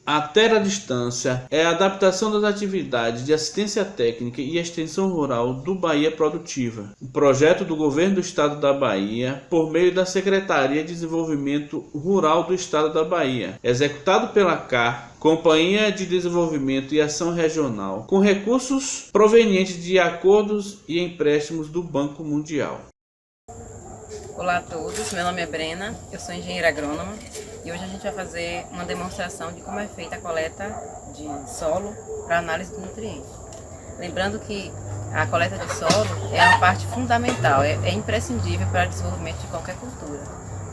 A Terra à Distância é a adaptação das atividades de assistência técnica e extensão rural do Bahia Produtiva, um projeto do Governo do Estado da Bahia por meio da Secretaria de Desenvolvimento Rural do Estado da Bahia, executado pela CAR, Companhia de Desenvolvimento e Ação Regional, com recursos provenientes de acordos e empréstimos do Banco Mundial. Olá a todos, meu nome é Brena, eu sou engenheira agrônoma e hoje a gente vai fazer uma demonstração de como é feita a coleta de solo para análise de nutrientes. Lembrando que a coleta de solo é uma parte fundamental, é imprescindível para o desenvolvimento de qualquer cultura,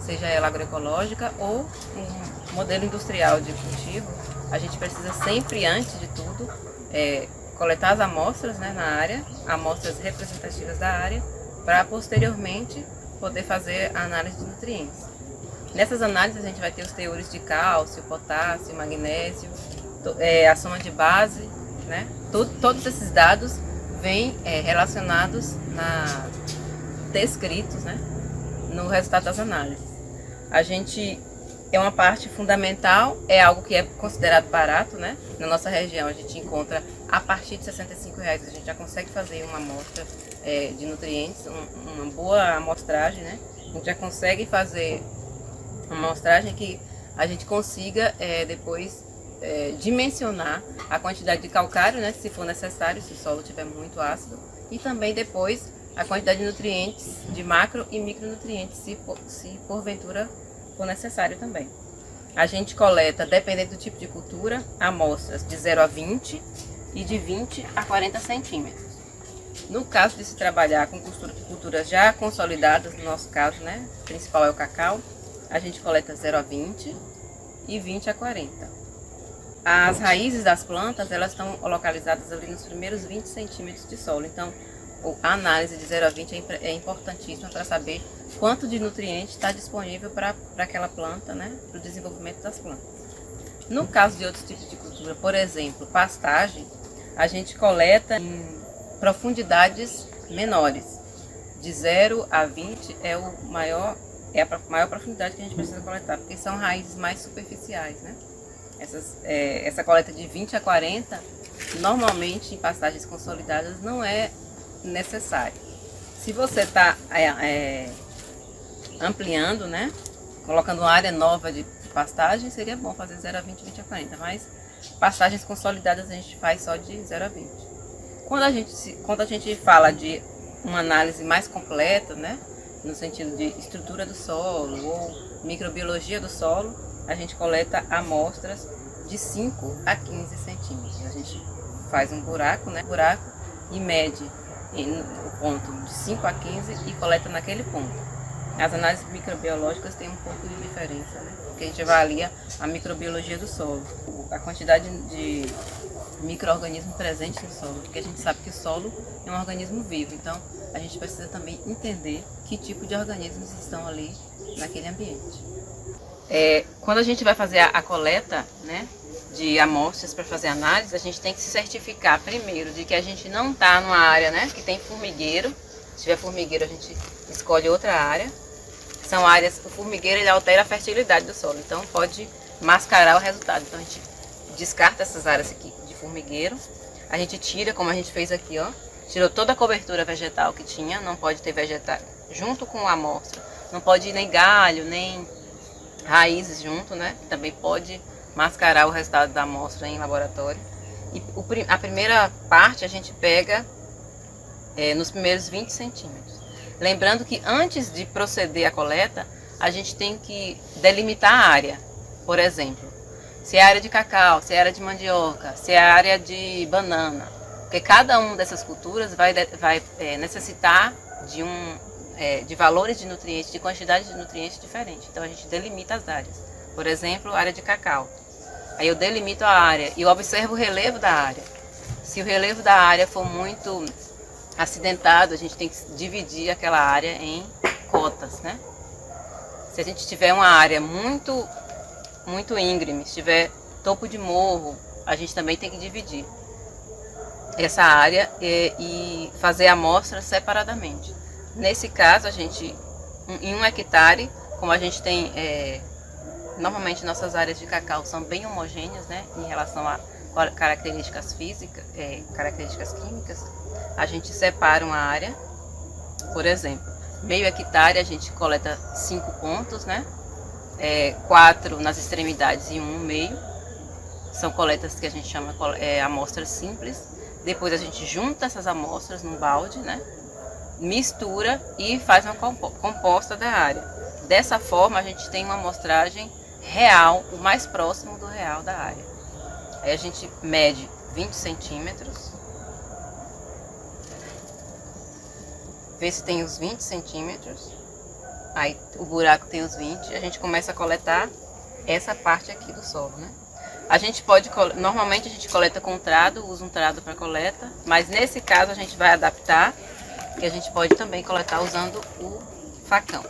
seja ela agroecológica ou um modelo industrial de cultivo. A gente precisa sempre, antes de tudo, coletar as amostras, né, na área, amostras representativas da área, para posteriormente poder fazer a análise de nutrientes. Nessas análises a gente vai ter os teores de cálcio, potássio, magnésio, a soma de base, né? Todos esses dados vêm relacionados, descritos, né, no resultado das análises. A gente é uma parte fundamental, é algo que é considerado barato, né? Na nossa região a gente encontra a partir de R$65, a gente já consegue fazer uma amostra de nutrientes, uma boa amostragem, né? A gente já consegue fazer uma amostragem que a gente consiga depois dimensionar a quantidade de calcário, né? Se for necessário, se o solo estiver muito ácido, e também depois a quantidade de nutrientes, de macro e micronutrientes, se porventura for necessário também. A gente coleta, dependendo do tipo de cultura, amostras de 0 a 20 e de 20 a 40 centímetros. No caso de se trabalhar com culturas já consolidadas, no nosso caso, né, o principal é o cacau, a gente coleta 0 a 20 e 20 a 40. As raízes das plantas, elas estão localizadas ali nos primeiros 20 centímetros de solo, então a análise de 0 a 20 é importantíssima para saber quanto de nutriente está disponível para aquela planta, né, para o desenvolvimento das plantas. No caso de outros tipos de cultura, por exemplo, pastagem, a gente coleta em profundidades menores. De 0 a 20 é a maior profundidade que a gente precisa coletar, porque são raízes mais superficiais, né? Essa coleta de 20 a 40, normalmente em pastagens consolidadas, não é necessário. Se você está ampliando, né, colocando uma área nova de pastagem, seria bom fazer 0 a 20, 20 a 40, mas pastagens consolidadas a gente faz só de 0 a 20. Quando a gente fala de uma análise mais completa, né, no sentido de estrutura do solo ou microbiologia do solo, a gente coleta amostras de 5 a 15 centímetros. A gente faz um buraco, né, e mede o ponto de 5 a 15 e coleta naquele ponto. As análises microbiológicas têm um pouco de diferença, né, porque a gente avalia a microbiologia do solo, a quantidade de micro-organismos presentes no solo, porque a gente sabe que o solo é um organismo vivo, então a gente precisa também entender que tipo de organismos estão ali naquele ambiente. Quando a gente vai fazer a coleta, né, de amostras para fazer análise, a gente tem que se certificar primeiro de que a gente não está numa área, né, que tem formigueiro. Se tiver formigueiro, a gente escolhe outra área. São áreas, o formigueiro ele altera a fertilidade do solo, então pode mascarar o resultado. Então a gente descarta essas áreas aqui de formigueiro. A gente tira, como a gente fez aqui, ó, tirou toda a cobertura vegetal que tinha, não pode ter vegetal junto com a amostra, não pode ir nem galho, nem raízes junto, né? Também pode mascarar o resultado da amostra em laboratório. E a primeira parte a gente pega nos primeiros 20 centímetros. Lembrando que antes de proceder à coleta, a gente tem que delimitar a área. Por exemplo, se é área de cacau, se é área de mandioca, se é área de banana. Porque cada uma dessas culturas vai necessitar de valores de nutrientes, de quantidade de nutrientes diferentes. Então a gente delimita as áreas. Por exemplo, área de cacau. Aí eu delimito a área e eu observo o relevo da área. Se o relevo da área for muito acidentado, a gente tem que dividir aquela área em cotas, né? Se a gente tiver uma área muito íngreme, se tiver topo de morro, a gente também tem que dividir essa área e fazer amostras separadamente. Nesse caso, a gente, em 1 hectare, como a gente tem Normalmente nossas áreas de cacau são bem homogêneas, né, em relação a características físicas, características químicas. A gente separa uma área, por exemplo, meio hectare a gente coleta 5 pontos, né, 4 nas extremidades e 1 no meio. São coletas que a gente chama amostras simples. Depois a gente junta essas amostras num balde, né, mistura e faz uma composta da área. Dessa forma a gente tem uma amostragem real, o mais próximo do real da área. Aí a gente mede 20 centímetros, vê se tem os 20 centímetros, aí o buraco tem os 20, a gente começa a coletar essa parte aqui do solo, né? A gente pode, normalmente a gente coleta com trado, usa um trado para coleta, mas nesse caso a gente vai adaptar, que a gente pode também coletar usando o facão.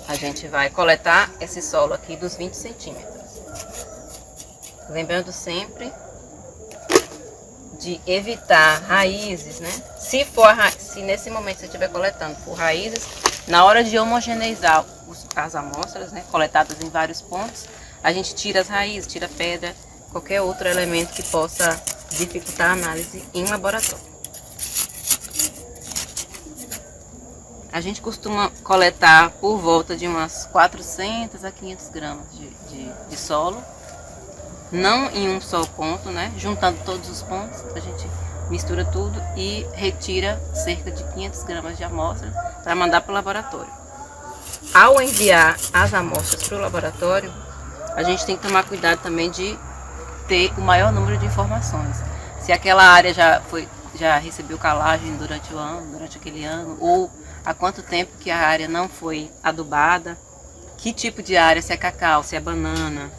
A gente vai coletar esse solo aqui dos 20 centímetros. Lembrando sempre de evitar raízes, né? Se nesse momento você estiver coletando por raízes, na hora de homogeneizar as amostras, né, coletadas em vários pontos, a gente tira as raízes, tira pedra, qualquer outro elemento que possa dificultar a análise em laboratório. A gente costuma coletar por volta de umas 400 a 500 gramas de solo, não em um só ponto, né? Juntando todos os pontos, a gente mistura tudo e retira cerca de 500 gramas de amostra para mandar para o laboratório. Ao enviar as amostras para o laboratório, a gente tem que tomar cuidado também de ter o maior número de informações. Se aquela área já recebeu calagem durante aquele ano, ou há quanto tempo que a área não foi adubada, que tipo de área, se é cacau, se é banana,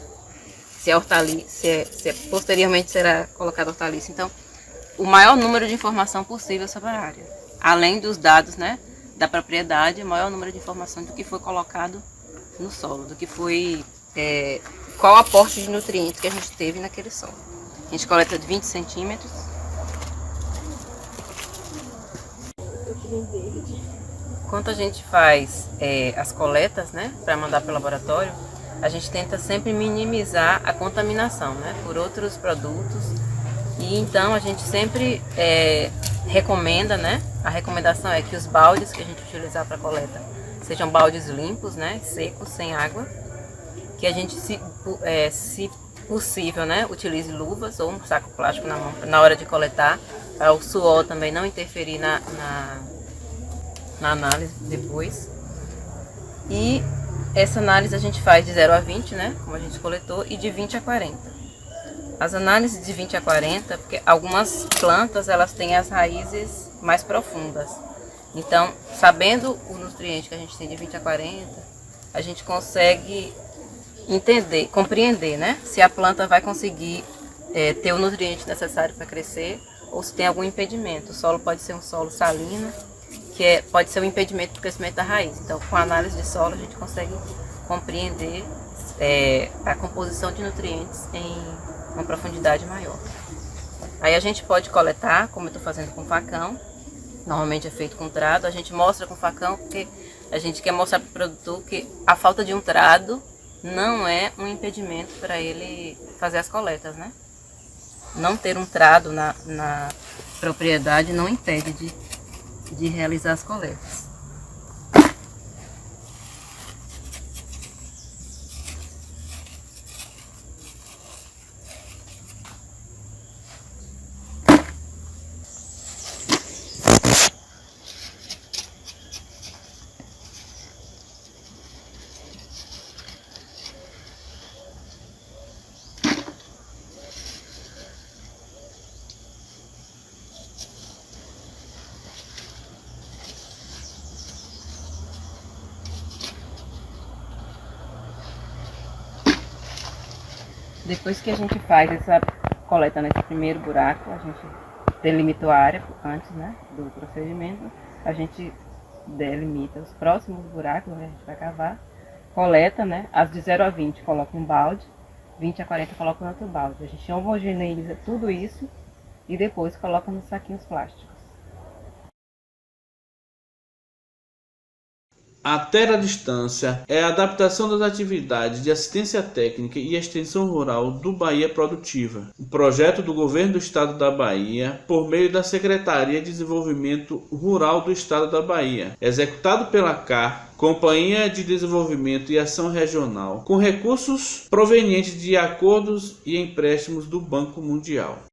se é hortaliça, se posteriormente será colocado hortaliça. Então, o maior número de informação possível sobre a área. Além dos dados, né, da propriedade, o maior número de informação do que foi colocado no solo, do que foi, qual o aporte de nutrientes que a gente teve naquele solo. A gente coleta de 20 centímetros. Enquanto a gente faz as coletas, né, para mandar para o laboratório, a gente tenta sempre minimizar a contaminação, né, por outros produtos. E então a gente sempre recomenda, né, a recomendação é que os baldes que a gente utilizar para coleta sejam baldes limpos, né, secos, sem água. Que a gente, se possível, né, utilize luvas ou um saco plástico na mão na hora de coletar, para o suor também não interferir na análise depois. E essa análise a gente faz de 0 a 20, né, como a gente coletou, e de 20 a 40. As análises de 20 a 40, porque algumas plantas elas têm as raízes mais profundas. Então, sabendo o nutriente que a gente tem de 20 a 40, a gente consegue compreender, né, se a planta vai conseguir ter o nutriente necessário para crescer ou se tem algum impedimento. O solo pode ser um solo salino, que pode ser um impedimento para o crescimento da raiz. Então, com a análise de solo, a gente consegue compreender a composição de nutrientes em uma profundidade maior. Aí a gente pode coletar, como eu estou fazendo com facão, normalmente é feito com trado. A gente mostra com facão porque a gente quer mostrar para o produtor que a falta de um trado não é um impedimento para ele fazer as coletas, né? Não ter um trado na propriedade não impede de realizar as coletas. Depois que a gente faz essa coleta nesse primeiro buraco, a gente delimitou a área antes, né, do procedimento, a gente delimita os próximos buracos onde a gente vai cavar, coleta, né, as de 0 a 20 coloca um balde, 20 a 40 coloca um outro balde. A gente homogeneiza tudo isso e depois coloca nos saquinhos plásticos. A Terra Distância é a adaptação das atividades de assistência técnica e extensão rural do Bahia Produtiva, um projeto do Governo do Estado da Bahia por meio da Secretaria de Desenvolvimento Rural do Estado da Bahia, executado pela CAR, Companhia de Desenvolvimento e Ação Regional, com recursos provenientes de acordos e empréstimos do Banco Mundial.